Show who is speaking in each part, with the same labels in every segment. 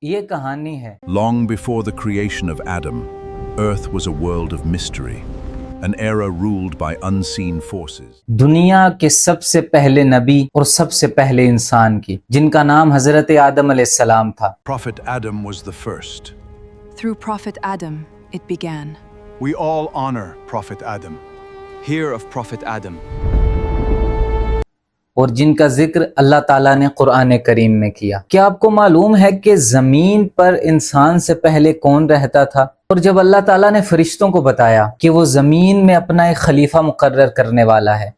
Speaker 1: یہ کہانی ہے
Speaker 2: Long before the creation of Adam, Earth was a world of mystery, an era ruled by unseen forces.
Speaker 1: دنیا کے سب سے پہلے نبی اور سب سے پہلے انسان کی، جن کا نام حضرت آدم علیہ السلام تھا۔
Speaker 2: Prophet Adam was the first.
Speaker 3: Through Prophet Adam, it began.
Speaker 4: We all honor Prophet Adam. Hear of Prophet Adam.
Speaker 1: اور جن کا ذکر اللہ تعالیٰ نے قرآن کریم میں کیا۔ کیا آپ کو معلوم ہے کہ زمین پر انسان سے پہلے کون رہتا تھا؟ اور جب اللہ تعالیٰ نے فرشتوں کو بتایا کہ وہ زمین میں اپنا ایک خلیفہ مقرر کرنے والا ہے،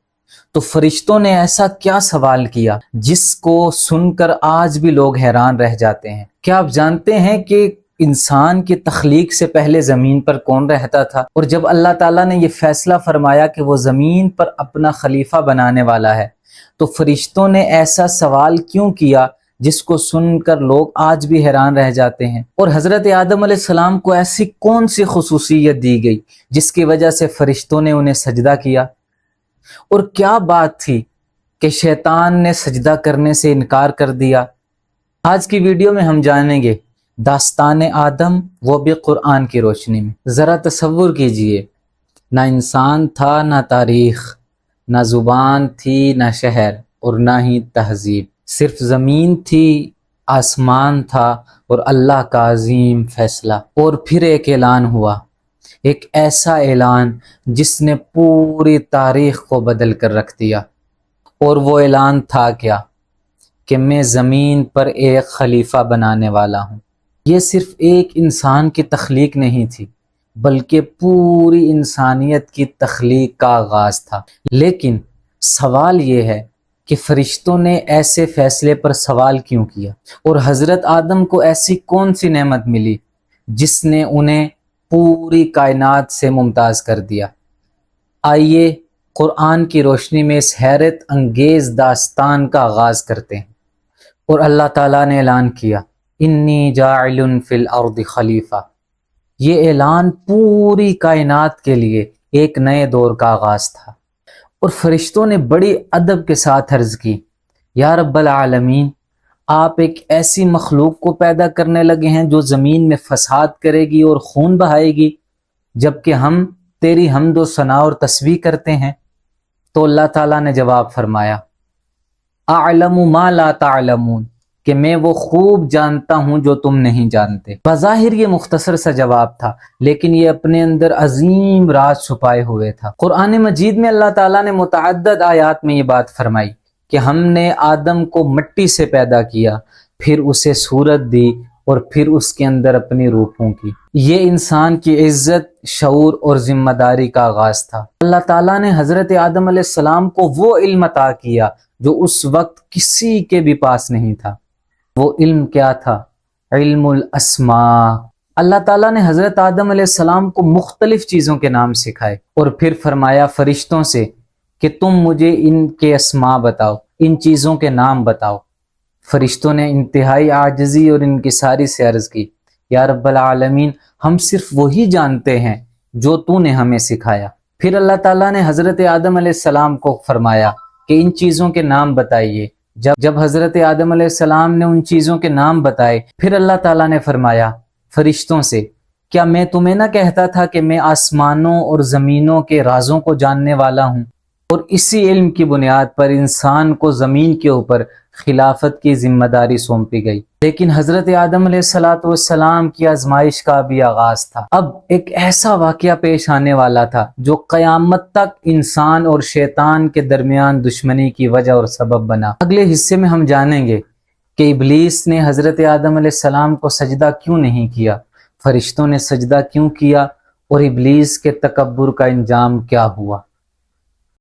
Speaker 1: تو فرشتوں نے ایسا کیا سوال کیا جس کو سن کر آج بھی لوگ حیران رہ جاتے ہیں۔ کیا آپ جانتے ہیں کہ انسان کی تخلیق سے پہلے زمین پر کون رہتا تھا؟ اور جب اللہ تعالیٰ نے یہ فیصلہ فرمایا کہ وہ زمین پر اپنا خلیفہ بنانے والا ہے، تو فرشتوں نے ایسا سوال کیوں کیا جس کو سن کر لوگ آج بھی حیران رہ جاتے ہیں؟ اور حضرت آدم علیہ السلام کو ایسی کون سی خصوصیت دی گئی جس کی وجہ سے فرشتوں نے انہیں سجدہ کیا؟ اور کیا بات تھی کہ شیطان نے سجدہ کرنے سے انکار کر دیا؟ آج کی ویڈیو میں ہم جانیں گے داستان آدم، وہ بھی قرآن کی روشنی میں۔ ذرا تصور کیجئے، نہ انسان تھا، نہ تاریخ، نہ زبان تھی، نہ شہر، اور نہ ہی تہذیب، صرف زمین تھی، آسمان تھا اور اللہ کا عظیم فیصلہ۔ اور پھر ایک اعلان ہوا، ایک ایسا اعلان جس نے پوری تاریخ کو بدل کر رکھ دیا۔ اور وہ اعلان تھا کیا؟ کہ میں زمین پر ایک خلیفہ بنانے والا ہوں۔ یہ صرف ایک انسان کی تخلیق نہیں تھی، بلکہ پوری انسانیت کی تخلیق کا آغاز تھا۔ لیکن سوال یہ ہے کہ فرشتوں نے ایسے فیصلے پر سوال کیوں کیا؟ اور حضرت آدم کو ایسی کون سی نعمت ملی جس نے انہیں پوری کائنات سے ممتاز کر دیا؟ آئیے قرآن کی روشنی میں اس حیرت انگیز داستان کا آغاز کرتے ہیں۔ اور اللہ تعالیٰ نے اعلان کیا، انی جاعل فی الارض خلیفہ۔ یہ اعلان پوری کائنات کے لیے ایک نئے دور کا آغاز تھا۔ اور فرشتوں نے بڑی ادب کے ساتھ عرض کی، یا رب العالمین، آپ ایک ایسی مخلوق کو پیدا کرنے لگے ہیں جو زمین میں فساد کرے گی اور خون بہائے گی، جبکہ ہم تیری حمد و ثنا اور تسبیح کرتے ہیں۔ تو اللہ تعالیٰ نے جواب فرمایا، اعلم ما لا تعلمون، کہ میں وہ خوب جانتا ہوں جو تم نہیں جانتے۔ بظاہر یہ مختصر سا جواب تھا، لیکن یہ اپنے اندر عظیم راز چھپائے ہوئے تھا۔ قرآن مجید میں اللہ تعالیٰ نے متعدد آیات میں یہ بات فرمائی کہ ہم نے آدم کو مٹی سے پیدا کیا، پھر اسے صورت دی اور پھر اس کے اندر اپنی روح پھونکی۔ یہ انسان کی عزت، شعور اور ذمہ داری کا آغاز تھا۔ اللہ تعالیٰ نے حضرت آدم علیہ السلام کو وہ علم عطا کیا جو اس وقت کسی کے بھی پاس نہیں تھا۔ وہ علم کیا تھا؟ علم الاسماء۔ اللہ تعالیٰ نے حضرت آدم علیہ السلام کو مختلف چیزوں کے نام سکھائے اور پھر فرمایا فرشتوں سے کہ تم مجھے ان کے اسماء بتاؤ، ان چیزوں کے نام بتاؤ۔ فرشتوں نے انتہائی عاجزی اور انکساری سے عرض کی، یا رب العالمین، ہم صرف وہی جانتے ہیں جو تو نے ہمیں سکھایا۔ پھر اللہ تعالیٰ نے حضرت آدم علیہ السلام کو فرمایا کہ ان چیزوں کے نام بتائیے۔ جب حضرت آدم علیہ السلام نے ان چیزوں کے نام بتائے، پھر اللہ تعالیٰ نے فرمایا فرشتوں سے، کیا میں تمہیں نہ کہتا تھا کہ میں آسمانوں اور زمینوں کے رازوں کو جاننے والا ہوں؟ اور اسی علم کی بنیاد پر انسان کو زمین کے اوپر خلافت کی ذمہ داری سونپی گئی۔ لیکن حضرت آدم علیہ السلام کی آزمائش کا بھی آغاز تھا۔ اب ایک ایسا واقعہ پیش آنے والا تھا جو قیامت تک انسان اور شیطان کے درمیان دشمنی کی وجہ اور سبب بنا۔ اگلے حصے میں ہم جانیں گے کہ ابلیس نے حضرت آدم علیہ السلام کو سجدہ کیوں نہیں کیا، فرشتوں نے سجدہ کیوں کیا، اور ابلیس کے تکبر کا انجام کیا ہوا۔